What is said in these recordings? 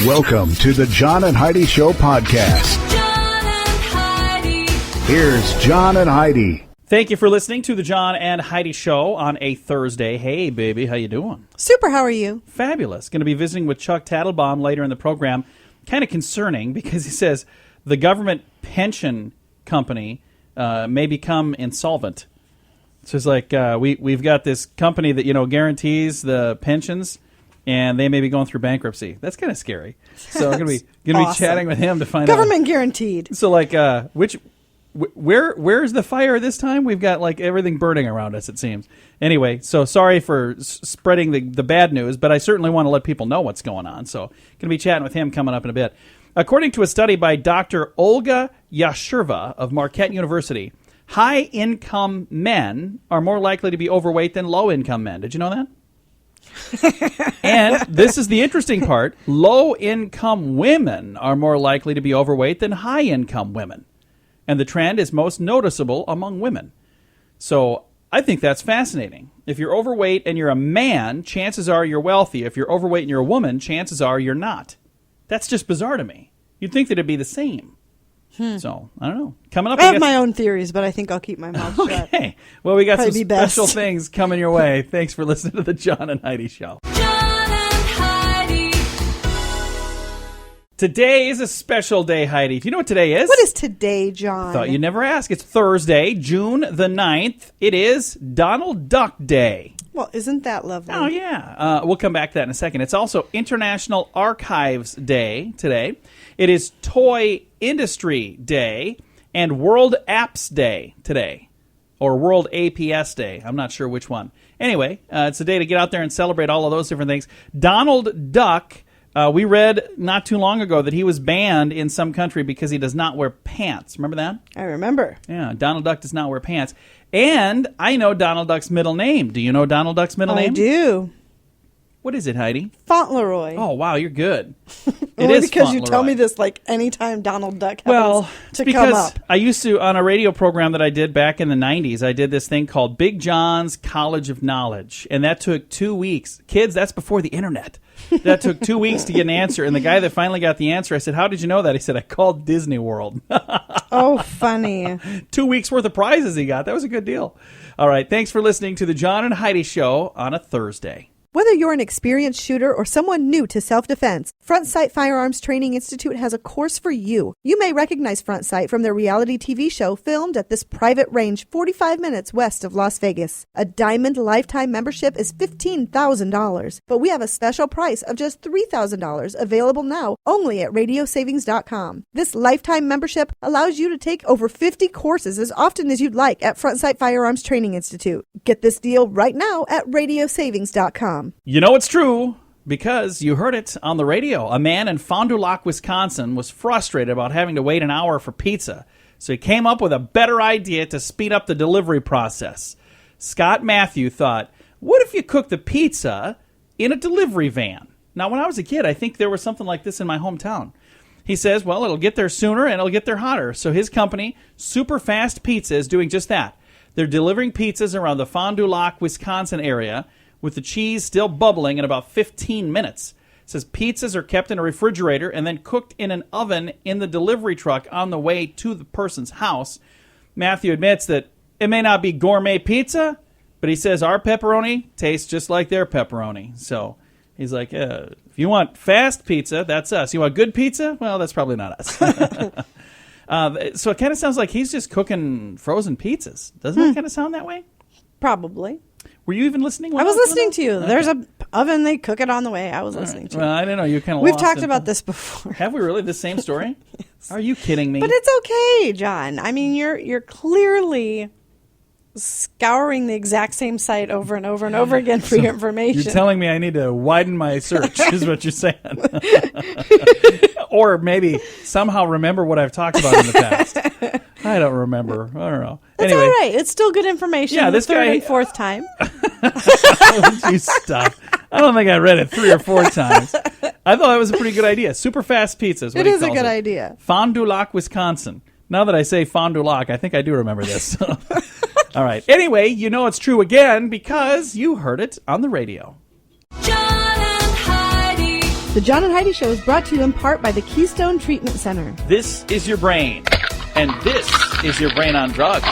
Welcome to the John and Heidi Show podcast. John and Heidi. Here's John and Heidi. Thank you for listening to the John and Heidi Show on a Thursday. Hey, baby, how you doing? Super, how are you? Fabulous. Going to be visiting with Chuck Tatelbaum later in the program. Kind of concerning because he says the government pension company may become insolvent. So it's like we've got this company that guarantees the pensions, and they may be going through bankruptcy. That's kind of scary. So we're going to be chatting with him to find out. Government guaranteed. So like where's the fire this time? We've got like everything burning around us, it seems. Anyway, so sorry for spreading the bad news, but I certainly want to let people know what's going on. So going to be chatting with him coming up in a bit. According to a study by Dr. Olga Yashirva of Marquette University, high-income men are more likely to be overweight than low-income men. Did you know that? And this is the interesting part. Low-income women are more likely to be overweight than high-income women. And the trend is most noticeable among women. So I think that's fascinating. If you're overweight and you're a man, chances are you're wealthy. If you're overweight and you're a woman, chances are you're not. That's just bizarre to me. You'd think that it'd be the same. So, I don't know. Coming up, I have my own theories, but I think I'll keep my mouth shut. Okay. Well, we got Probably some special things coming your way. Thanks for listening to the John and Heidi Show. John and Heidi. Today is a special day, Heidi. Do you know what today is? What is today, John? Thought you'd never ask. It's Thursday, June the 9th. It is Donald Duck Day. Well, isn't that lovely? Oh, yeah. We'll come back to that in a second. It's also International Archives Day today. It is Toy Industry Day and World Apps Day today, or World APS Day. I'm not sure which one. Anyway, it's a day to get out there and celebrate all of those different things. Donald Duck, we read not too long ago that he was banned in some country because he does not wear pants. Remember that? I remember. Yeah, Donald Duck does not wear pants. And I know Donald Duck's middle name. Do you know Donald Duck's middle name? I do. What is it, Heidi? Fauntleroy. Oh, wow, you're good. Only because you tell me this like anytime Donald Duck happens to come up. I used to, on a radio program that I did back in the 90s, I did this thing called Big John's College of Knowledge. And that took 2 weeks. Kids, that's before the internet. That took 2 weeks to get an answer. And the guy that finally got the answer, I said, how did you know that? He said, I called Disney World. Oh, funny. 2 weeks worth of prizes he got. That was a good deal. All right. Thanks for listening to the John and Heidi Show on a Thursday. Whether you're an experienced shooter or someone new to self-defense, Front Sight Firearms Training Institute has a course for you. You may recognize Front Sight from their reality TV show filmed at this private range 45 minutes west of Las Vegas. A Diamond Lifetime membership is $15,000, but we have a special price of just $3,000 available now only at radiosavings.com. This lifetime membership allows you to take over 50 courses as often as you'd like at Front Sight Firearms Training Institute. Get this deal right now at radiosavings.com. You know it's true because you heard it on the radio. A man in Fond du Lac, Wisconsin was frustrated about having to wait an hour for pizza, so he came up with a better idea to speed up the delivery process. Scott Matthew thought, what if you cook the pizza in a delivery van? Now, when I was a kid, I think there was something like this in my hometown. He says, well, it'll get there sooner and it'll get there hotter. So his company, Super Fast Pizza, is doing just that. They're delivering pizzas around the Fond du Lac, Wisconsin area with the cheese still bubbling in about 15 minutes. It says pizzas are kept in a refrigerator and then cooked in an oven in the delivery truck on the way to the person's house. Matthew admits that it may not be gourmet pizza, but he says our pepperoni tastes just like their pepperoni. So he's like, if you want fast pizza, that's us. You want good pizza? Well, that's probably not us. So it kind of sounds like he's just cooking frozen pizzas. Doesn't it kind of sound that way? Probably. Were you even listening? I was listening to you. Okay. There's a oven. They cook it on the way. I was listening to you. Well, I don't know. You kind of We've talked about this before. Have we really? The same story? Yes. Are you kidding me? But it's okay, John. I mean, you're clearly scouring the exact same site over and over and over again for your information. You're telling me I need to widen my search is what you're saying. Or maybe somehow remember what I've talked about in the past. I don't remember. I don't know. It's anyway. All right. It's still good information. Yeah, this third guy, and fourth time. You stop. I don't think I read it 3 or 4 times. I thought it was a pretty good idea. Super Fast Pizza is what he calls it. It is a good idea. Fond du Lac, Wisconsin. Now that I say Fond du Lac, I think I do remember this. All right. Anyway, you know it's true again because you heard it on the radio. John and Heidi. The The John and Heidi Show is brought to you in part by the Keystone Treatment Center. This is your brain, and this is your brain on drugs.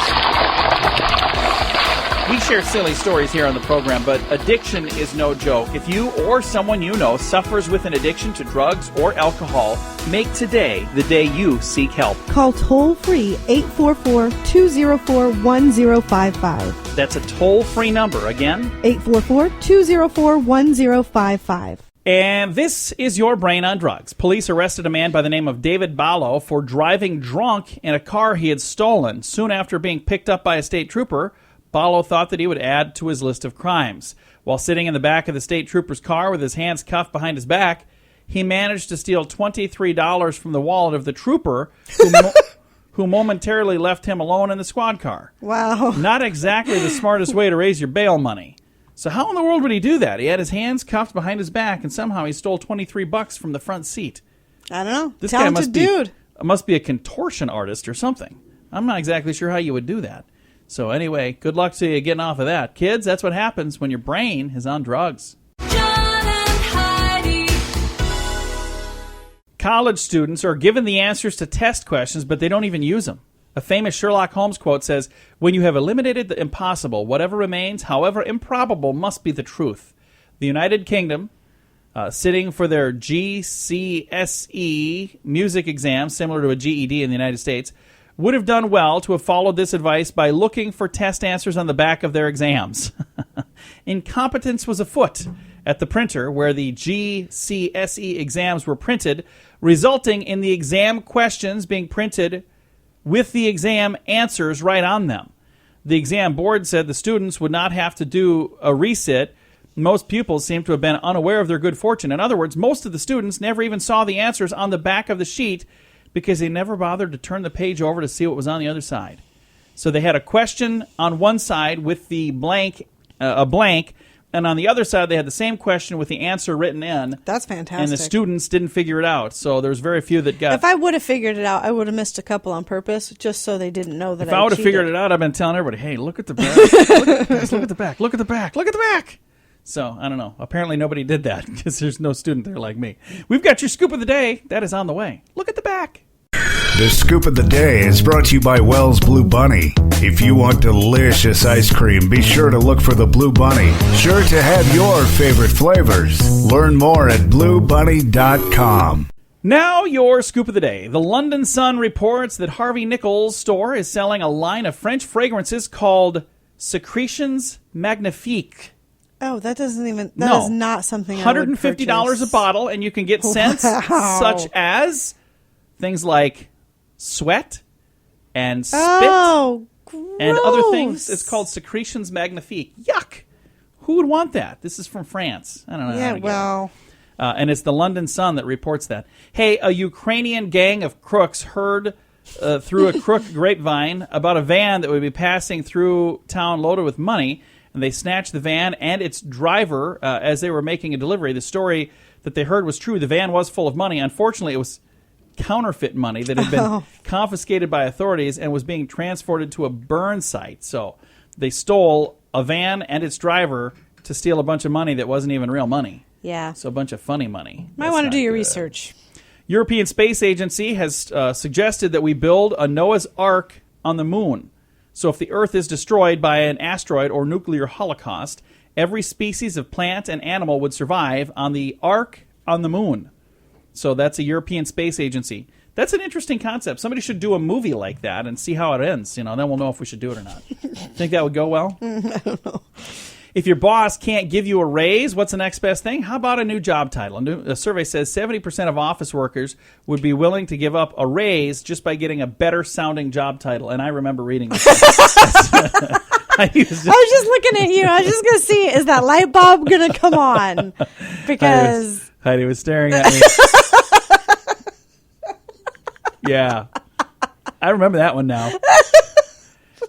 We share silly stories here on the program, but addiction is no joke. If you or someone you know suffers with an addiction to drugs or alcohol, make today the day you seek help. Call toll-free 844-204-1055. That's a toll-free number. Again, 844-204-1055. and this is your brain on drugs. Police arrested a man by the name of David Ballo for driving drunk in a car he had stolen. Soon after being picked up by a state trooper, Ballo thought that he would add to his list of crimes. While sitting in the back of the state trooper's car with his hands cuffed behind his back, he managed to steal $23 from the wallet of the trooper, who momentarily left him alone in the squad car. Wow. Not exactly the smartest way to raise your bail money. So how in the world would he do that? He had his hands cuffed behind his back, and somehow he stole $23 from the front seat. I don't know. This Talented guy must dude. must be a contortion artist or something. I'm not exactly sure how you would do that. So anyway, good luck to you getting off of that. Kids, that's what happens when your brain is on drugs. John and Heidi. College students are given the answers to test questions, but they don't even use them. A famous Sherlock Holmes quote says, "When you have eliminated the impossible, whatever remains, however improbable, must be the truth." The United Kingdom, sitting for their GCSE music exam, similar to a GED in the United States, would have done well to have followed this advice by looking for test answers on the back of their exams. Incompetence was afoot at the printer where the GCSE exams were printed, resulting in the exam questions being printed with the exam answers right on them. The exam board said the students would not have to do a resit. Most pupils seem to have been unaware of their good fortune. In other words, most of the students never even saw the answers on the back of the sheet because they never bothered to turn the page over to see what was on the other side. So they had a question on one side with the blank, and on the other side they had the same question with the answer written in. That's fantastic. And the students didn't figure it out, so there's very few that got. If I would have figured it out, I would have missed a couple on purpose, just so they didn't know that If I would have cheated. figured it out, I've been telling everybody, hey, look at the back. Look at the back. Look at the back. Look at the back. So, I don't know. Apparently nobody did that because there's no student there like me. We've got your scoop of the day. That is on the way. Look at the back. The Scoop of the Day is brought to you by Wells Blue Bunny. If you want delicious ice cream, be sure to look for the Blue Bunny. Sure to have your favorite flavors. Learn more at bluebunny.com. Now, your scoop of the day. The London Sun reports that Harvey Nichols' store is selling a line of French fragrances called Secretions Magnifiques. Oh, that doesn't even. That is not something. $150 I would a bottle, and you can get scents such as things like sweat and spit and other things. It's called Secretions Magnifiques. Yuck! Who would want that? This is from France. I don't know. how Yeah, to get well. it. And it's the London Sun that reports that. Hey, a Ukrainian gang of crooks heard through a crook grapevine about a van that would be passing through town loaded with money, and they snatched the van and its driver as they were making a delivery. The story that they heard was true. The van was full of money. Unfortunately, it was counterfeit money that had been confiscated by authorities and was being transported to a burn site. So they stole a van and its driver to steal a bunch of money that wasn't even real money. Yeah. So a bunch of funny money. Might want to do your research. European Space Agency has suggested that we build a Noah's Ark on the moon. So if the Earth is destroyed by an asteroid or nuclear holocaust, every species of plant and animal would survive on the Ark on the moon. So that's a European Space Agency. That's an interesting concept. Somebody should do a movie like that and see how it ends. Then we'll know if we should do it or not. Think that would go well? I don't know. If your boss can't give you a raise, what's the next best thing? How about a new job title? A survey says 70% of office workers would be willing to give up a raise just by getting a better-sounding job title. And I remember reading this. I was just looking at you. I was just going to see, is that light bulb going to come on? Because Heidi was staring at me. Yeah. I remember that one now.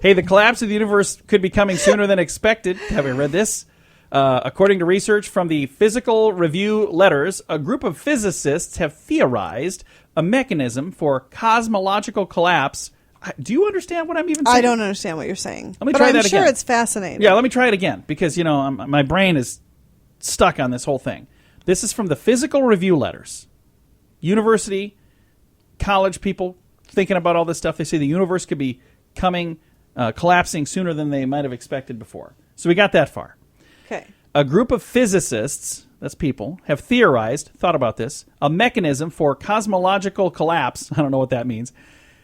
Hey, the collapse of the universe could be coming sooner than expected. Have you read this? According to research from the Physical Review Letters, a group of physicists have theorized a mechanism for cosmological collapse. Do you understand what I'm even saying? I don't understand what you're saying. Let me try that I'm sure again. it's fascinating. Yeah, let me try it again because, my brain is stuck on this whole thing. This is from the physical review letters. University, college people thinking about all this stuff. They say the universe could be collapsing sooner than they might have expected before. So we got that far. Okay. A group of physicists, that's people, have thought about this, a mechanism for cosmological collapse, I don't know what that means,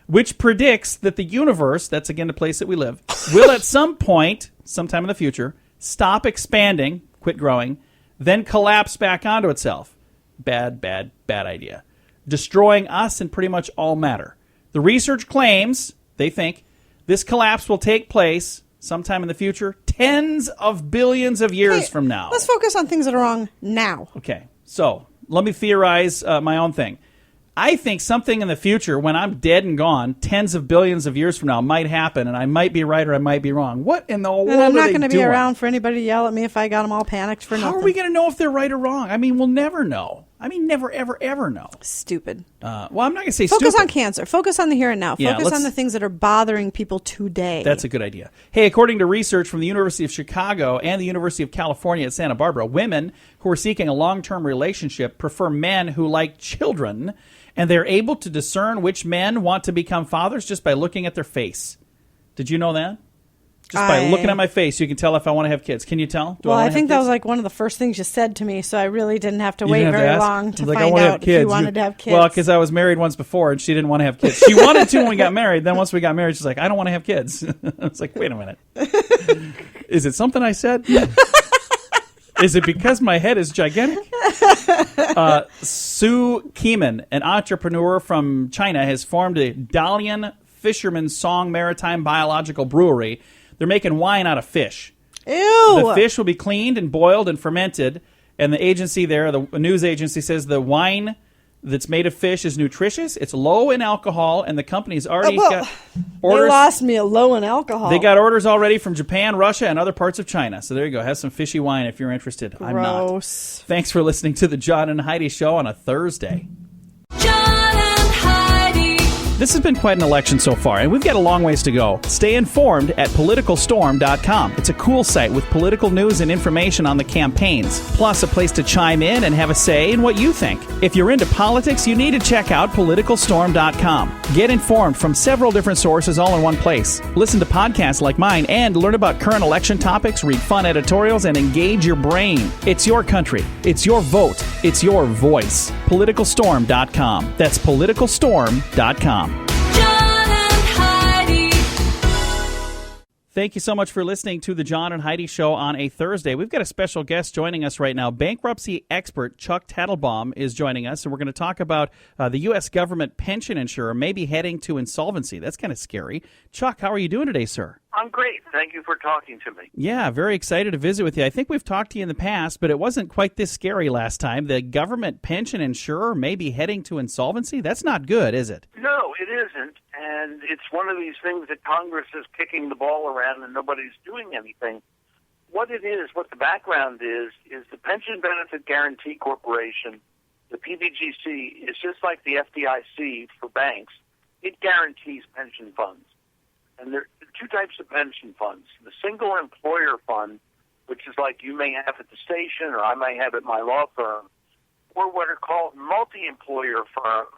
which predicts that the universe, that's again the place that we live, will at some point, sometime in the future, stop expanding, quit growing, then collapse back onto itself. Bad idea. Destroying us and pretty much all matter. The research claims, they think, this collapse will take place sometime in the future, tens of billions of years from now. Let's focus on things that are wrong now. Okay, so let me theorize my own thing. I think something in the future, when I'm dead and gone, tens of billions of years from now might happen, and I might be right or I might be wrong. What in the world And I'm are not they going to be doing? around for anybody to yell at me if I got them all panicked for nothing. How are we going to know if they're right or wrong? I mean, we'll never know. I mean, never, ever, ever know. Stupid. Well, I'm not going to say Focus stupid. on cancer. Focus on the here and now. Yeah, Focus on the things that are bothering people today. That's a good idea. Hey, according to research from the University of Chicago and the University of California at Santa Barbara, women who are seeking a long-term relationship prefer men who like children, and they're able to discern which men want to become fathers just by looking at their face. Did you know that? Just by looking at my face, you can tell if I want to have kids. Can you tell? Well, I think that was like one of the first things you said to me, so I really didn't have to You wait didn't have very ask? long to Like, I find wanna have out if kids. you wanted to have kids. Well, because I was married once before, and she didn't want to have kids. She wanted to when we got married. Then once we got married, she's like, I don't want to have kids. I was like, wait a minute. Is it something I said? Is it because my head is gigantic? Sue Keeman, an entrepreneur from China, has formed a Dalian Fisherman Song Maritime Biological Brewery. They're making wine out of fish. Ew! The fish will be cleaned and boiled and fermented, and the agency there, the news agency, says the wine that's made of fish is nutritious, it's low in alcohol, and the company's already got orders. They lost me a low in alcohol. They got orders already from Japan, Russia, and other parts of China. So there you go. Have some fishy wine if you're interested. I'm not. Gross. Thanks for listening to the John and Heidi Show on a Thursday. John and Heidi. This has been quite an election so far, and we've got a long ways to go. Stay informed at politicalstorm.com. It's a cool site with political news and information on the campaigns, plus a place to chime in and have a say in what you think. If you're into politics, you need to check out politicalstorm.com. Get informed from several different sources all in one place. Listen to podcasts like mine and learn about current election topics, read fun editorials, and engage your brain. It's your country. It's your vote. It's your voice. Politicalstorm.com. That's politicalstorm.com. John and Heidi. Thank you so much for listening to the John and Heidi Show on a Thursday. We've got a special guest joining us right now. Bankruptcy expert Chuck Tatelbaum is joining us, and we're going to talk about the U.S. government pension insurer maybe heading to insolvency. That's kind of scary. Chuck, how are you doing today, sir? I'm great. Thank you for talking to me. Yeah, very excited to visit with you. I think we've talked to you in the past, but it wasn't quite this scary last time. The government pension insurer may be heading to insolvency. That's not good, is it? No, it isn't. And it's one of these things that Congress is kicking the ball around and nobody's doing anything. What it is, what the background is the Pension Benefit Guaranty Corporation, the PBGC, is just like the FDIC for banks. It guarantees pension funds. And there are two types of pension funds. The single employer fund, which is like you may have at the station or I may have at my law firm, or what are called multi-employer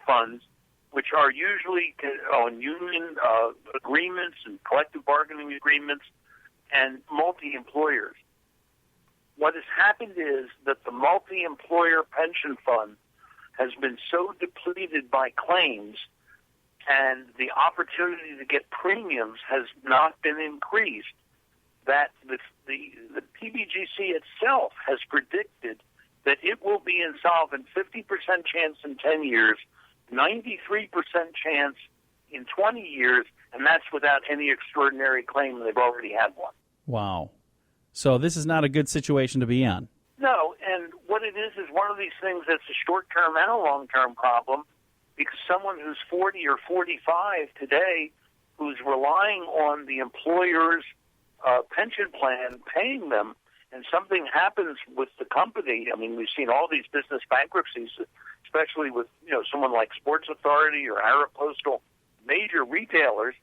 funds, which are usually on union agreements and collective bargaining agreements and multi-employers. What has happened is that the multi-employer pension fund has been so depleted by claims and the opportunity to get premiums has not been increased, that the PBGC itself has predicted that it will be insolvent 50% chance in 10 years, 93% chance in 20 years, and that's without any extraordinary claim. They've already had one. Wow. So this is not a good situation to be in. No, and what it is one of these things that's a short-term and a long-term problem, because someone who's 40 or 45 today who's relying on the employer's pension plan paying them, and something happens with the company. I mean, we've seen all these business bankruptcies, especially with someone like Sports Authority or Arab Postal, major retailers.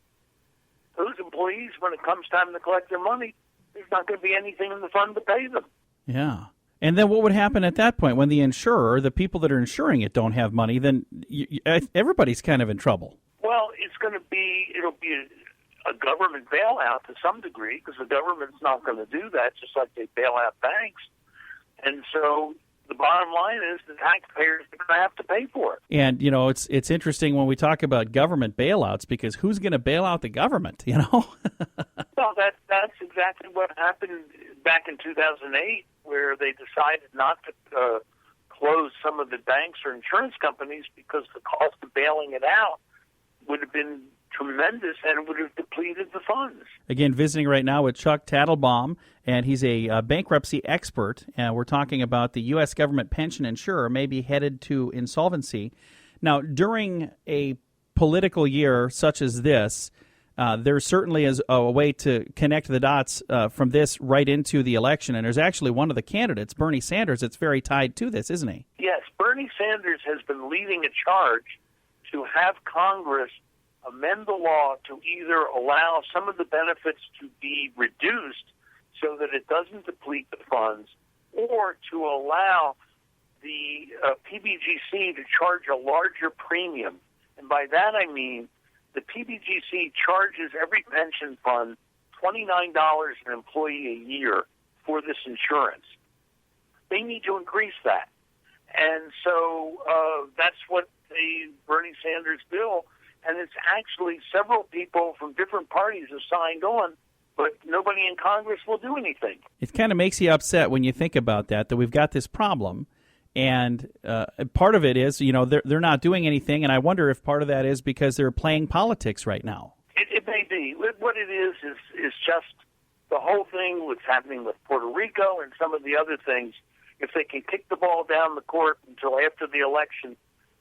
Those employees, when it comes time to collect their money, there's not going to be anything in the fund to pay them. Yeah. And then what would happen at that point when the insurer, the people that are insuring it, don't have money? Then everybody's kind of in trouble. Well, it'll be a government bailout to some degree, because the government's not going to do that, just like they bail out banks. And so the bottom line is the taxpayers are going to have to pay for it. And, it's interesting when we talk about government bailouts, because who's going to bail out the government, Well, that's exactly what happened back in 2008, where they decided not to close some of the banks or insurance companies because the cost of bailing it out would have been tremendous, and it would have depleted the funds. Again, visiting right now with Chuck Tatelbaum, and he's a bankruptcy expert, and we're talking about the U.S. government pension insurer may be headed to insolvency. Now, during a political year such as this, there certainly is a way to connect the dots from this right into the election, and there's actually one of the candidates, Bernie Sanders, that's very tied to this, isn't he? Yes, Bernie Sanders has been leading a charge to have Congress amend the law to either allow some of the benefits to be reduced so that it doesn't deplete the funds, or to allow the PBGC to charge a larger premium. And by that I mean the PBGC charges every pension fund $29 an employee a year for this insurance. They need to increase that. And so that's what the Bernie Sanders bill, and it's actually several people from different parties have signed on, but nobody in Congress will do anything. It kind of makes you upset when you think about that we've got this problem, and part of it is, they're not doing anything, and I wonder if part of that is because they're playing politics right now. It may be. What it is just the whole thing what's happening with Puerto Rico and some of the other things. If they can kick the ball down the court until after the election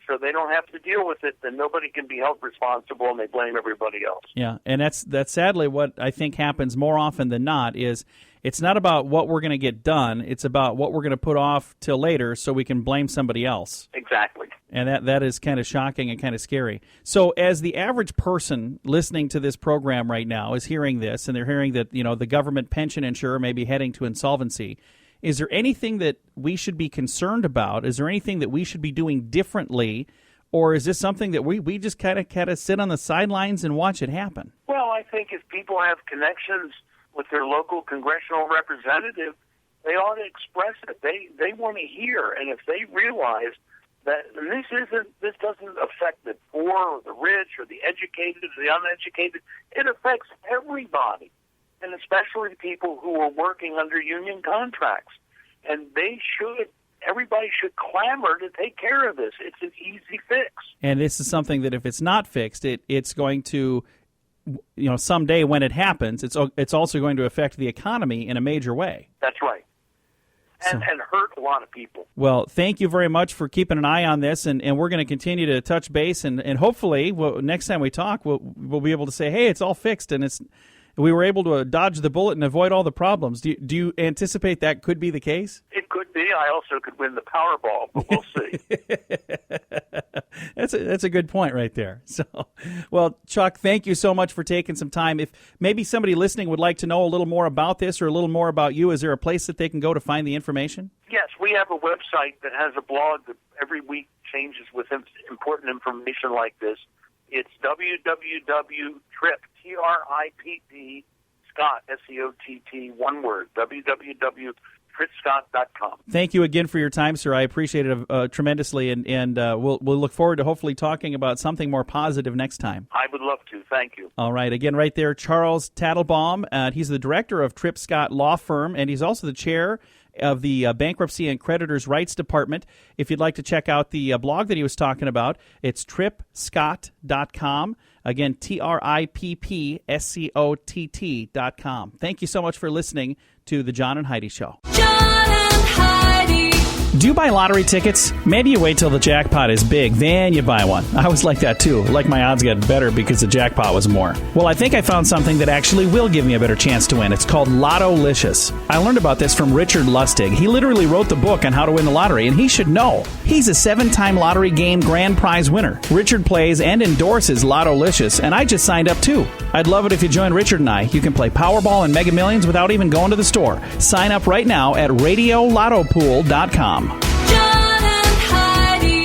so they don't have to deal with it, then nobody can be held responsible, and they blame everybody else. Yeah, and that's sadly what I think happens more often than not is it's not about what we're going to get done. It's about what we're going to put off till later so we can blame somebody else. Exactly. And that is kind of shocking and kind of scary. So as the average person listening to this program right now is hearing this, and they're hearing that, the government pension insurer may be heading to insolvency, is there anything that we should be concerned about? Is there anything that we should be doing differently? Or is this something that we just kind of sit on the sidelines and watch it happen? Well, I think if people have connections with their local congressional representative, they ought to express it. They want to hear, and if they realize that this doesn't affect the poor or the rich or the educated or the uneducated, it affects everybody, and especially people who are working under union contracts. And everybody should clamor to take care of this. It's an easy fix. And this is something that if it's not fixed, it's going to, someday when it happens, it's also going to affect the economy in a major way. That's right. And hurt a lot of people. Well, thank you very much for keeping an eye on this, and we're going to continue to touch base, and hopefully next time we talk, we'll be able to say, hey, it's all fixed, and we were able to dodge the bullet and avoid all the problems. Do you anticipate that could be the case? It could be. I also could win the Powerball, but we'll see. That's a good point right there. So, well, Chuck, thank you so much for taking some time. If maybe somebody listening would like to know a little more about this or a little more about you, is there a place that they can go to find the information? Yes, we have a website that has a blog that every week changes with important information like this. It's www.tripp, T-R-I-P-P, Scott, S-C-O-T-T, one word, www.trippscott.com. Thank you again for your time, sir. I appreciate it tremendously, and we'll look forward to hopefully talking about something more positive next time. I would love to. Thank you. All right. Again, right there, Charles Tatelbaum. He's the director of Tripp Scott Law Firm, and he's also the chair of the Bankruptcy and Creditors' Rights Department. If you'd like to check out the blog that he was talking about, it's trippscott.com. Again, TRIPPSCOTT.com. Thank you so much for listening to The John and Heidi Show. John and Heidi. Do you buy lottery tickets? Maybe you wait till the jackpot is big, then you buy one. I was like that too. Like my odds get better because the jackpot was more. Well, I think I found something that actually will give me a better chance to win. It's called Lotto-licious. I learned about this from Richard Lustig. He literally wrote the book on how to win the lottery, and he should know. He's a 7-time lottery game grand prize winner. Richard plays and endorses Lotto-licious, and I just signed up too. I'd love it if you join Richard and I. You can play Powerball and Mega Millions without even going to the store. Sign up right now at RadioLottoPool.com. John and Heidi.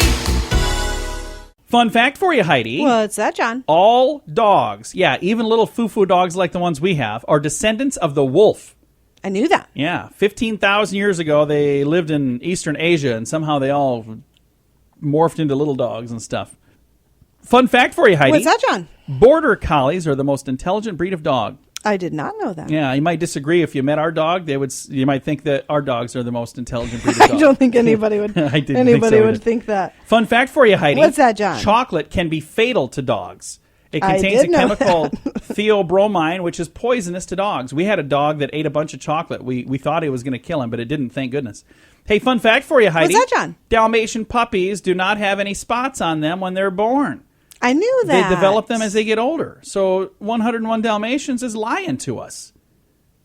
Fun fact for you, Heidi. What's that, John? All dogs, yeah, even little foo-foo dogs like the ones we have, are descendants of the wolf. I knew that. Yeah, 15,000 years ago, they lived in Eastern Asia, and somehow they all morphed into little dogs and stuff. Fun fact for you, Heidi. What's that, John? Border Collies are the most intelligent breed of dog. I did not know that. Yeah, you might disagree. If you met our dog, you might think that our dogs are the most intelligent breed of dog. I don't think anybody would. I didn't anybody think so would think that. Fun fact for you, Heidi. What's that, John? Chocolate can be fatal to dogs. It I contains a did know chemical theobromine, which is poisonous to dogs. We had a dog that ate a bunch of chocolate. We thought it was going to kill him, but it didn't, thank goodness. Hey, fun fact for you, Heidi. What's that, John? Dalmatian puppies do not have any spots on them when they're born. I knew that. They develop them as they get older. So 101 Dalmatians is lying to us.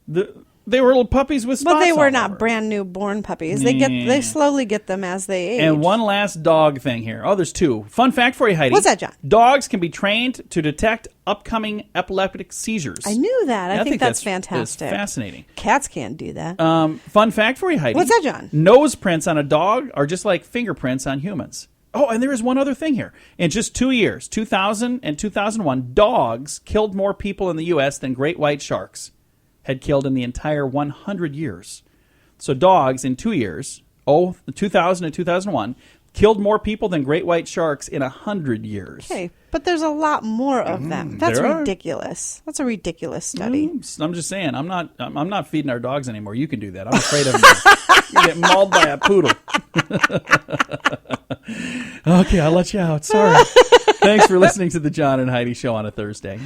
They were little puppies with spots. But they were all not over. brand new born puppies. They slowly get them as they age. And one last dog thing here. Oh, there's two. Fun fact for you, Heidi. What's that, John? Dogs can be trained to detect upcoming epileptic seizures. I knew that. I think that's that's fantastic. fascinating. Cats can't do that. Fun fact for you, Heidi. What's that, John? Nose prints on a dog are just like fingerprints on humans. Oh, and there is one other thing here. In just 2 years, 2000 and 2001, dogs killed more people in the U.S. than great white sharks had killed in the entire 100 years. So dogs in 2 years, 2000 and 2001, killed more people than great white sharks in 100 years. Okay, but there's a lot more of them. That's there are. ridiculous. That's a ridiculous study. I'm just saying, I'm not feeding our dogs anymore. You can do that. I'm afraid of them. You get mauled by a poodle. Okay, I'll let you out. Sorry. Thanks for listening to the John and Heidi Show on a Thursday.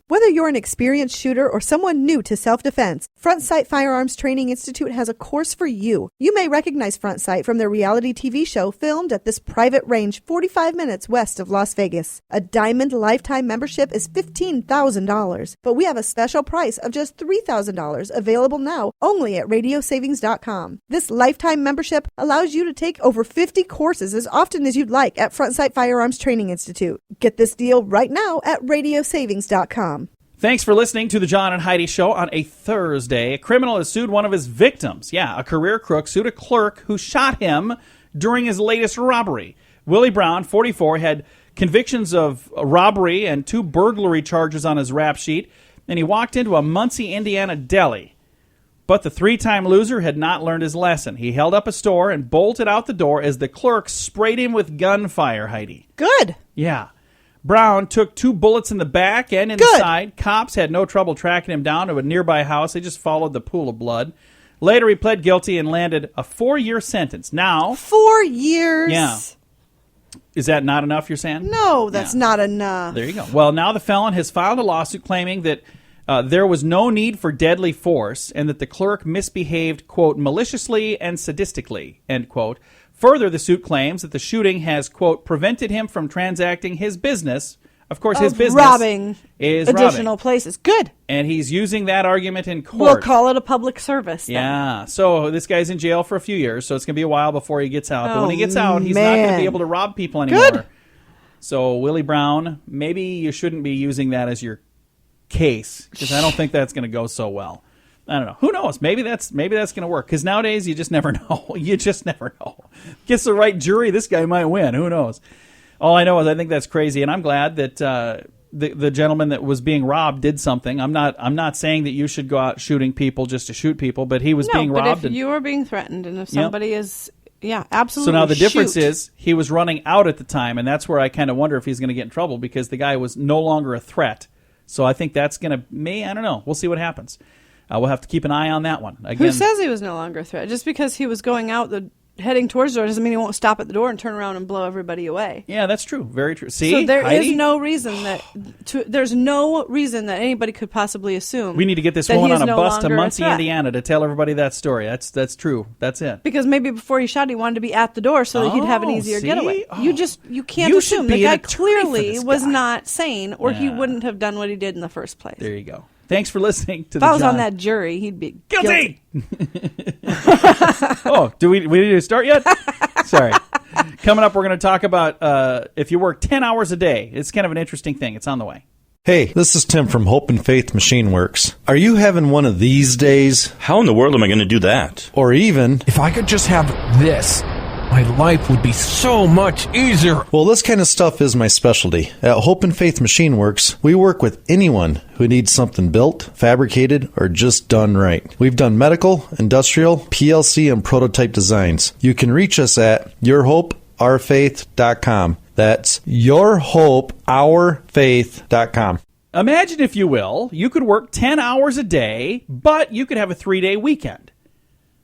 Whether you're an experienced shooter or someone new to self-defense, Front Sight Firearms Training Institute has a course for you. You may recognize Front Sight from their reality TV show filmed at this private range 45 minutes west of Las Vegas. A diamond lifetime membership is $15,000, but we have a special price of just $3,000 available now only at radiosavings.com. This lifetime membership allows you to take over 50 courses as often as you'd like at Front Sight Firearms Training Institute. Get this deal right now at radiosavings.com. Thanks for listening to the John and Heidi Show on a Thursday. A criminal has sued one of his victims. Yeah, a career crook sued a clerk who shot him during his latest robbery. Willie Brown, 44, had convictions of robbery and 2 burglary charges on his rap sheet, and he walked into a Muncie, Indiana deli. But the 3-time loser had not learned his lesson. He held up a store and bolted out the door as the clerk sprayed him with gunfire, Heidi. Good. Yeah. Brown took 2 bullets in the back and in the side. Cops had no trouble tracking him down to a nearby house. They just followed the pool of blood. Later, he pled guilty and landed a 4-year sentence. Now, 4 years? Yeah. Is that not enough, you're saying? No, that's not enough. There you go. Well, now the felon has filed a lawsuit claiming that there was no need for deadly force and that the clerk misbehaved, quote, maliciously and sadistically, end quote. Further, the suit claims that the shooting has, quote, prevented him from transacting his business. Of course, his business robbing is additional robbing. Places. Good. And he's using that argument in court. We'll call it a public service then. Yeah. So this guy's in jail for a few years, so it's going to be a while before he gets out. But when he gets out, he's not going to be able to rob people anymore. Good. So, Willie Brown, maybe you shouldn't be using that as your case, because I don't think that's going to go so well. I don't know. Who knows? Maybe that's going to work. Because nowadays, you just never know. You just never know. Gets the right jury, this guy might win. Who knows? All I know is I think that's crazy, and I'm glad that the gentleman that was being robbed did something. I'm not saying that you should go out shooting people just to shoot people, but he was being robbed. But if you are being threatened, and if somebody is, absolutely. So now the difference shoot. is he was running out at the time, and that's where I kind of wonder if he's going to get in trouble because the guy was no longer a threat. So I think that's going to I don't know. We'll see what happens. We'll have to keep an eye on that one. Again, Who says he was no longer a threat? Just because he was going out heading towards the door doesn't mean he won't stop at the door and turn around and blow everybody away. Yeah, that's true. Very true. See, So there Heidi? is no reason there's no reason that anybody could possibly assume. We need to get this that woman he on is a no bus to longer a Muncie, threat. Indiana, to tell everybody that story. That's true. That's it. Because maybe before he shot, he wanted to be at the door so that he'd have an Oh, easier see? getaway. Oh. You can't You should assume. be The an guy attorney for clearly this was guy. not sane, or he Yeah. wouldn't have done what he did in the first place. There you go. Thanks for listening to If the I was John. on that jury, he'd be Guilty! Oh, do we need to start yet? Sorry. Coming up, we're going to talk about if you work 10 hours a day. It's kind of an interesting thing. It's on the way. Hey, this is Tim from Hope and Faith Machine Works. Are you having one of these days? How in the world am I going to do that? Or even, If I could just have this, my life would be so much easier. well, this kind of stuff is my specialty. At Hope and Faith Machine Works, we work with anyone who needs something built, fabricated, or just done right. We've done medical, industrial, PLC, and prototype designs. You can reach us at yourhopeourfaith.com. That's yourhopeourfaith.com. Imagine, if you will, you could work 10 hours a day, but you could have a 3-day weekend.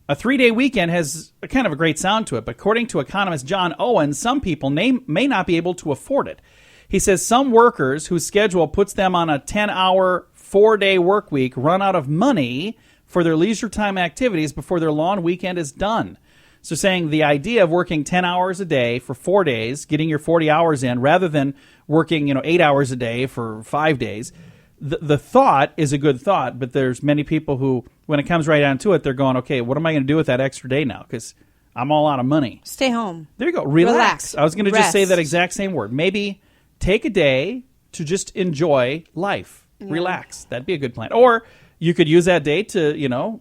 A 3-day weekend has a kind of a great sound to it, but according to economist John Owen, some people may not be able to afford it. He says some workers whose schedule puts them on a 10-hour, 4-day work week run out of money for their leisure time activities before their long weekend is done. So saying the idea of working 10 hours a day for 4 days, getting your 40 hours in, rather than working 8 hours a day for 5 days, the thought is a good thought, but there's many people who, when it comes right down to it, they're going, okay, what am I going to do with that extra day now? Because I'm all out of money. Stay home. There you go. Relax. I was going to just say Rest. that exact same word. Maybe take a day to just enjoy life. Relax. That'd be a good plan. Or you could use that day to,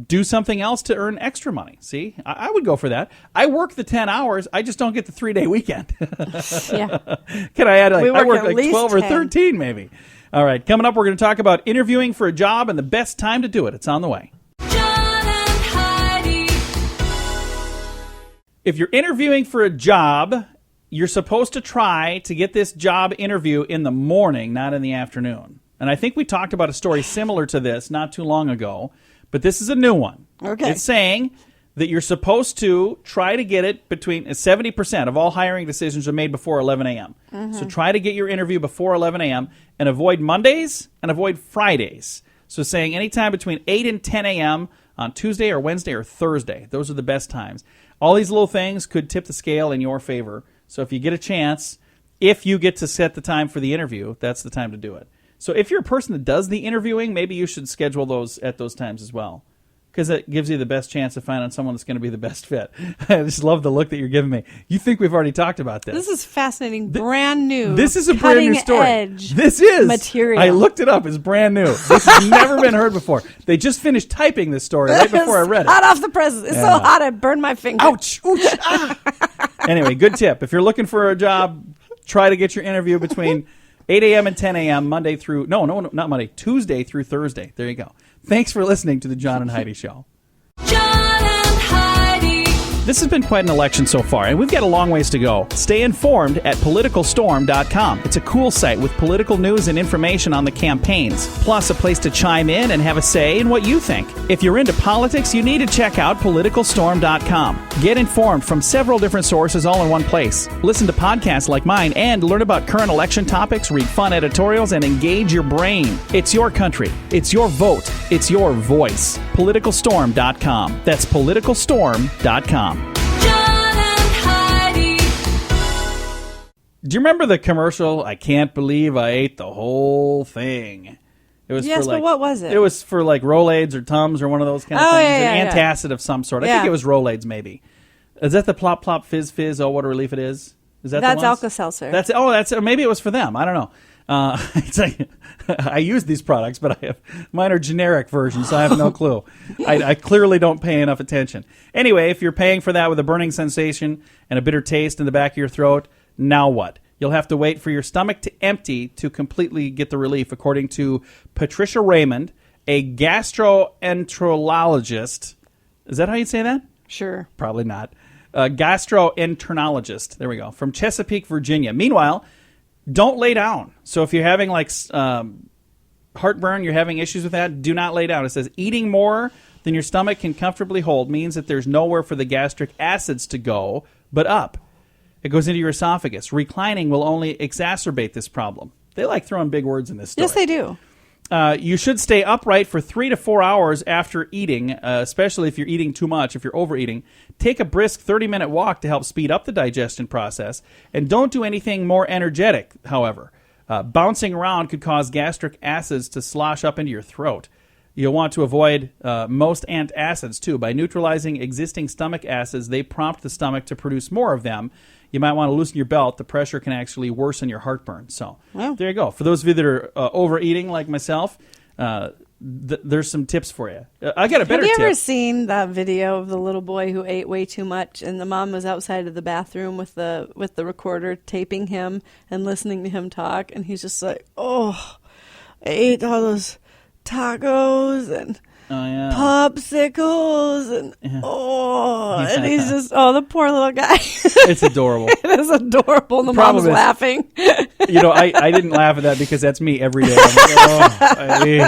do something else to earn extra money. See, I would go for that. I work the 10 hours. I just don't get the 3-day weekend. Yeah. Can I add, We I work work at like least 12 or 10. 13 maybe. All right, coming up, we're going to talk about interviewing for a job and the best time to do it. It's on the way. John and Heidi. If you're interviewing for a job, you're supposed to try to get this job interview in the morning, not in the afternoon. And I think we talked about a story similar to this not too long ago, but this is a new one. Okay. It's saying that you're supposed to try to get it between 70% of all hiring decisions are made before 11 a.m. So try to get your interview before 11 a.m. and avoid Mondays and avoid Fridays. So saying anytime between 8 and 10 a.m. on Tuesday or Wednesday or Thursday. Those are the best times. All these little things could tip the scale in your favor. So if you get a chance, if you get to set the time for the interview, that's the time to do it. So if you're a person that does the interviewing, maybe you should schedule those at those times as well, because it gives you the best chance of finding someone that's going to be the best fit. I just love the look that you're giving me. You think we've already talked about this. This is fascinating. Brand new. This is a brand new story. Cutting-edge This is material. I looked it up. It's brand new. This has never been heard before. They just finished typing this story right before I read it. Hot off the presses. It's Yeah. so hot I burned my finger. Ouch! Ouch! Ah. Anyway, good tip. If you're looking for a job, try to get your interview between 8 a.m. and 10 a.m. Monday through not Monday, Tuesday through Thursday. There you go. Thanks for listening to the John and Heidi Show. John and Heidi. This has been quite an election so far, and we've got a long ways to go. Stay informed at politicalstorm.com. It's a cool site with political news and information on the campaigns, plus a place to chime in and have a say in what you think. If you're into politics, you need to check out politicalstorm.com. Get informed from several different sources all in one place. Listen to podcasts like mine and learn about current election topics, read fun editorials, and engage your brain. It's your country. It's your vote. It's your voice. Politicalstorm.com. That's politicalstorm.com. John and Heidi. Do you remember the commercial, I can't believe I ate the whole thing? It was Yes, for like, but what was it? It was for like Rolaids or Tums or one of those kind of Oh, things. yeah, An yeah. antacid of some sort. I think Yeah. it was Rolaids maybe. Is that the plop plop fizz fizz? Oh, what a relief it is. Is that That's the ones? Alka-Seltzer. That's or maybe it was for them. I don't know. It's like, I use these products, but mine are generic versions, so I have no clue. I clearly don't pay enough attention. Anyway, if you're paying for that with a burning sensation and a bitter taste in the back of your throat, now what? You'll have to wait for your stomach to empty to completely get the relief, according to Patricia Raymond, a gastroenterologist. Is that how you'd say that? Sure. Probably not. Gastroenterologist. There we go. From Chesapeake, Virginia. Meanwhile, don't lay down. So if you're having like heartburn, you're having issues with that, do not lay down. It says eating more than your stomach can comfortably hold means that there's nowhere for the gastric acids to go but up. It goes into your esophagus. Reclining will only exacerbate this problem. They like throwing big words in this story. Yes, they do. You should stay upright for 3 to 4 hours after eating, especially if you're eating too much, if you're overeating. Take a brisk 30-minute walk to help speed up the digestion process. And don't do anything more energetic, however. Bouncing around could cause gastric acids to slosh up into your throat. You'll want to avoid most antacids, too. By neutralizing existing stomach acids, they prompt the stomach to produce more of them. You might want to loosen your belt. The pressure can actually worsen your heartburn. So there you go. For those of you that are overeating like myself, there's some tips for you. I got a better tip. Have you ever seen that video of the little boy who ate way too much, and the mom was outside of the bathroom with the recorder taping him and listening to him talk, and he's just like, "Oh, I ate all those tacos and popsicles and and he's just the poor little guy." It's adorable. It is adorable. And the mom was laughing. I didn't laugh at that because that's me every day. I'm like, I ate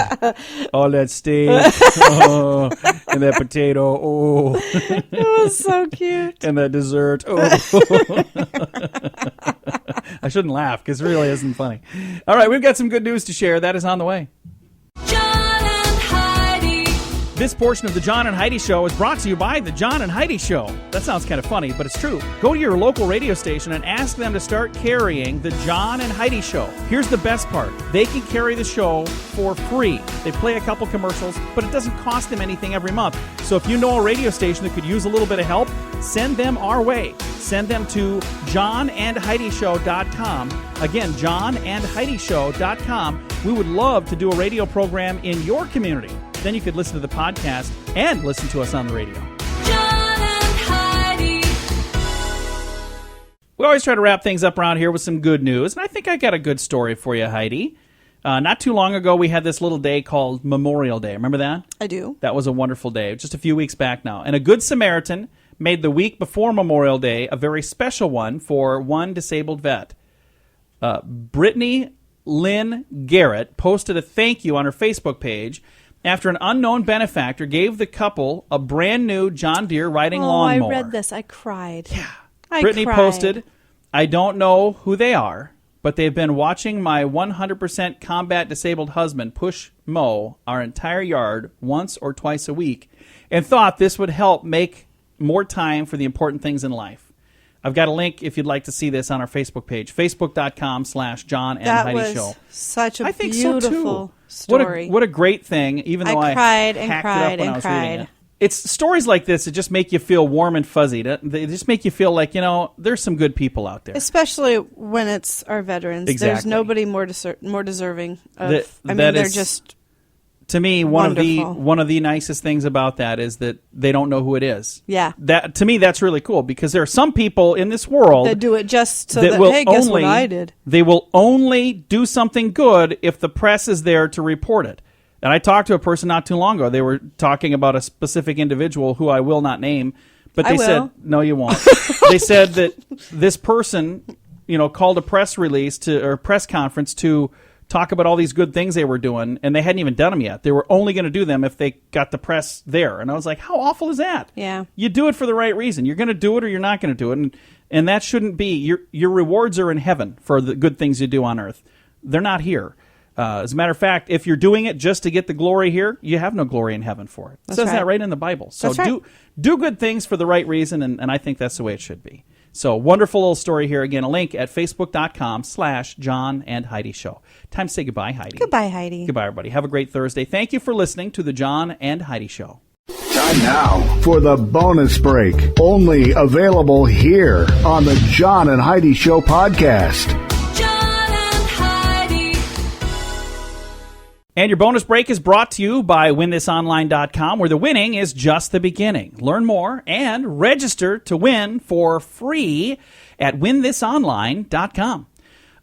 all that steak, and that potato, It was so cute. and that dessert, I shouldn't laugh because it really isn't funny. All right, we've got some good news to share. That is on the way. John and Heidi. This portion of the John and Heidi Show is brought to you by the John and Heidi Show. That sounds kind of funny, but it's true. Go to your local radio station and ask them to start carrying the John and Heidi Show. Here's the best part. They can carry the show for free. They play a couple commercials, but it doesn't cost them anything every month. So if you know a radio station that could use a little bit of help, send them our way. Send them to johnandheidishow.com. Again, johnandheidishow.com. We would love to do a radio program in your community. Then you could listen to the podcast and listen to us on the radio. John and Heidi. We always try to wrap things up around here with some good news, and I think I got a good story for you, Heidi. Not too long ago, we had this little day called Memorial Day. Remember that? I do. That was a wonderful day, just a few weeks back now. And a Good Samaritan made the week before Memorial Day a very special one for one disabled vet. Brittany Lynn Garrett posted a thank you on her Facebook page after an unknown benefactor gave the couple a brand new John Deere riding lawnmower. I read this. I cried. Yeah. I Brittany cried. posted, "I don't know who they are, but they've been watching my 100% combat disabled husband push mow our entire yard once or twice a week and thought this would help make more time for the important things in life." I've got a link if you'd like to see this on our Facebook page, facebook.com/John and Heidi Show. Such a I think so, beautiful too. story. What a great thing, even though I cried and hacked cried it up when and I was reading cried. it. It's stories like this that just make you feel warm and fuzzy. They just make you feel like, there's some good people out there. Especially when it's our veterans. Exactly. There's nobody more deserving of. That they're is, just. To me, wonderful. one of the nicest things about that is that they don't know who it is. Yeah. That to me, that's really cool because there are some people in this world That do it just so that that, will hey, guess only, what I did? They will only do something good if the press is there to report it. And I talked to a person not too long ago. They were talking about a specific individual who I will not name, but they said, no, you won't. They said that this person, called a press release or press conference to talk about all these good things they were doing, and they hadn't even done them yet. They were only going to do them if they got the press there. And I was like, how awful is that? Yeah. You do it for the right reason. You're going to do it or you're not going to do it. And that shouldn't be. Your rewards are in heaven for the good things you do on earth. They're not here. As a matter of fact, if you're doing it just to get the glory here, you have no glory in heaven for it. It says that right in the Bible. So do good things for the right reason, and I think that's the way it should be. So wonderful little story here. Again, a link at facebook.com/John and Heidi Show. Time to say goodbye, Heidi. Goodbye, Heidi. Goodbye, everybody. Have a great Thursday. Thank you for listening to the John and Heidi Show. Time now for the bonus break. Only available here on the John and Heidi Show podcast. John and Heidi. And your bonus break is brought to you by WinThisOnline.com, where the winning is just the beginning. Learn more and register to win for free at WinThisOnline.com.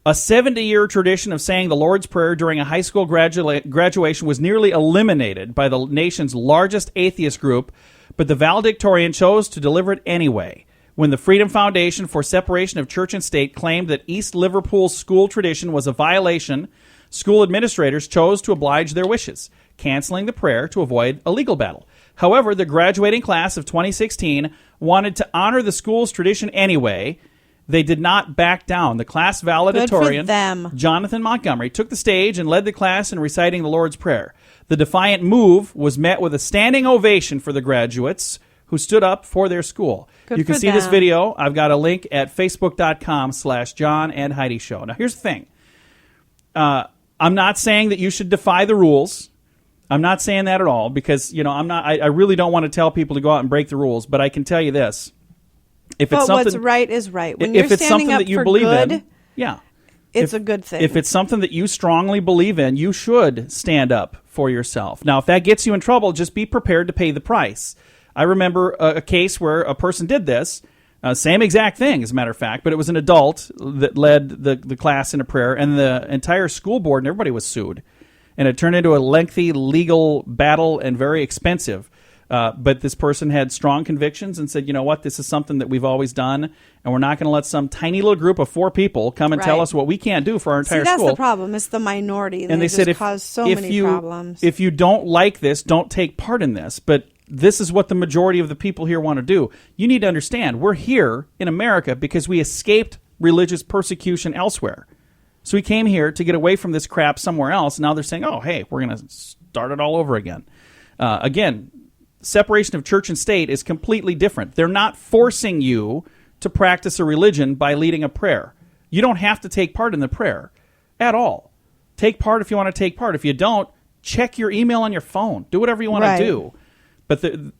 A 70-year tradition of saying the Lord's Prayer during a high school graduation was nearly eliminated by the nation's largest atheist group, but the valedictorian chose to deliver it anyway. When the Freedom Foundation for Separation of Church and State claimed that East Liverpool's school tradition was a violation, school administrators chose to oblige their wishes, canceling the prayer to avoid a legal battle. However, the graduating class of 2016 wanted to honor the school's tradition anyway. They did not back down. The class valedictorian, them. Jonathan Montgomery, took the stage and led the class in reciting the Lord's Prayer. The defiant move was met with a standing ovation for the graduates who stood up for their school. Good you can for see this them. video. I've got a link at facebook.com/John and Heidi Show. Now, here's the thing. I'm not saying that you should defy the rules. I'm not saying that at all because, I really don't want to tell people to go out and break the rules, but I can tell you this. If it's But something, what's right is right. When if you're it's standing something up that you for believe good, in, yeah. it's a good thing. If it's something that you strongly believe in, you should stand up for yourself. Now, if that gets you in trouble, just be prepared to pay the price. I remember a case where a person did this, same exact thing, as a matter of fact, but it was an adult that led the class in a prayer, and the entire school board and everybody was sued. And it turned into a lengthy legal battle and very expensive. But this person had strong convictions and said, you know what, this is something that we've always done, and we're not going to let some tiny little group of 4 people come and tell Right. us what we can't do for our entire See, that's school. the problem. It's the minority, And they just said, cause so if many problems. If you don't like this, don't take part in this. But this is what the majority of the people here want to do. You need to understand, we're here in America because we escaped religious persecution elsewhere. So we came here to get away from this crap somewhere else. Now they're saying, oh, hey, we're going to start it all over again. Again, separation of church and state is completely different. They're not forcing you to practice a religion by leading a prayer. You don't have to take part in the prayer at all. Take part if you want to take part. If you don't, check your email on your phone. Do whatever you want Right. to do. But the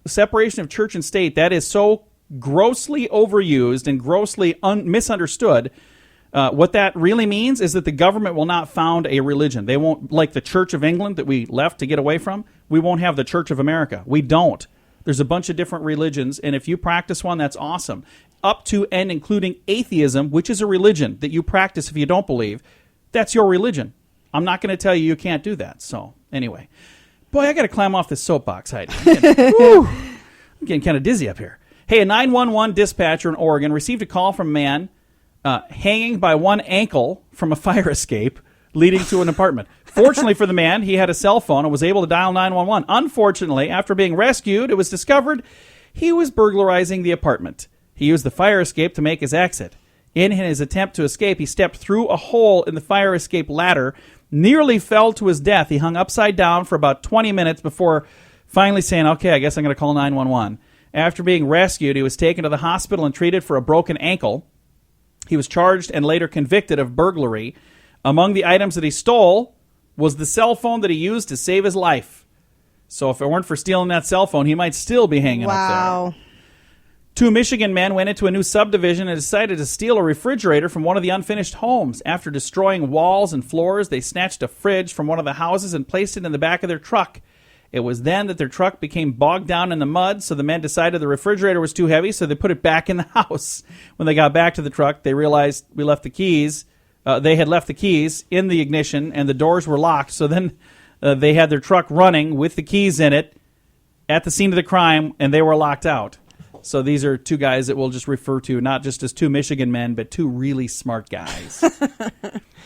separation of church and state, that is so grossly overused and grossly misunderstood. What that really means is that the government will not found a religion. They won't, like the Church of England that we left to get away from, we won't have the Church of America. We don't. There's a bunch of different religions, and if you practice one, that's awesome. Up to and including atheism, which is a religion that you practice if you don't believe, that's your religion. I'm not going to tell you you can't do that. So, anyway. Boy, I got to climb off this soapbox, Heidi. I'm getting kind of dizzy up here. Hey, a 911 dispatcher in Oregon received a call from a man hanging by one ankle from a fire escape leading to an apartment. Fortunately for the man, he had a cell phone and was able to dial 911. Unfortunately, after being rescued, it was discovered he was burglarizing the apartment. He used the fire escape to make his exit. In his attempt to escape, he stepped through a hole in the fire escape ladder, nearly fell to his death. He hung upside down for about 20 minutes before finally saying, okay, I guess I'm going to call 911. After being rescued, he was taken to the hospital and treated for a broken ankle. He was charged and later convicted of burglary. Among the items that he stole was the cell phone that he used to save his life. So if it weren't for stealing that cell phone, he might still be hanging up there. Wow. 2 Michigan men went into a new subdivision and decided to steal a refrigerator from one of the unfinished homes. After destroying walls and floors, they snatched a fridge from one of the houses and placed it in the back of their truck. It was then that their truck became bogged down in the mud, so the men decided the refrigerator was too heavy, so they put it back in the house. When they got back to the truck, they realized we left the keys. They had left the keys in the ignition, and the doors were locked. So then they had their truck running with the keys in it at the scene of the crime, and they were locked out. So these are 2 guys that we'll just refer to not just as 2 Michigan men, but 2 really smart guys.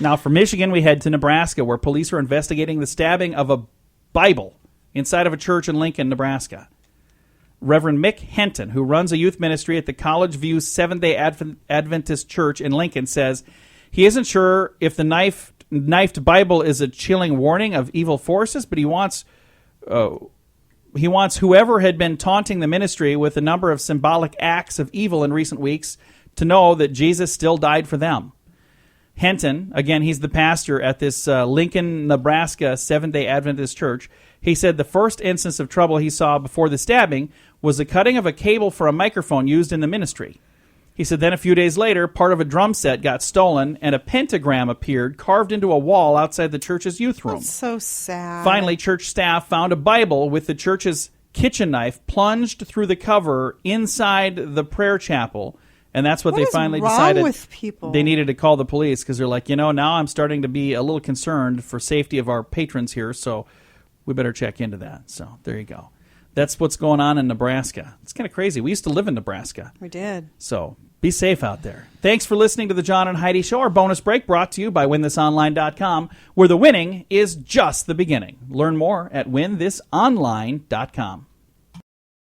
Now, from Michigan, we head to Nebraska, where police are investigating the stabbing of a Bible inside of a church in Lincoln, Nebraska. Reverend Mick Henton, who runs a youth ministry at the College View Seventh-day Adventist Church in Lincoln, says he isn't sure if the knifed Bible is a chilling warning of evil forces, but he wants whoever had been taunting the ministry with a number of symbolic acts of evil in recent weeks to know that Jesus still died for them. Henton, again, he's the pastor at this Lincoln, Nebraska Seventh-day Adventist Church. He said the first instance of trouble he saw before the stabbing was the cutting of a cable for a microphone used in the ministry. He said then a few days later, part of a drum set got stolen and a pentagram appeared carved into a wall outside the church's youth room. That's so sad. Finally, church staff found a Bible with the church's kitchen knife plunged through the cover inside the prayer chapel. And that's what they is finally wrong decided with people? They needed to call the police because they're like, now I'm starting to be a little concerned for safety of our patrons here, so we better check into that. So there you go. That's what's going on in Nebraska. It's kind of crazy. We used to live in Nebraska. We did. So be safe out there. Thanks for listening to the John and Heidi Show. Our bonus break brought to you by WinThisOnline.com, where the winning is just the beginning. Learn more at WinThisOnline.com.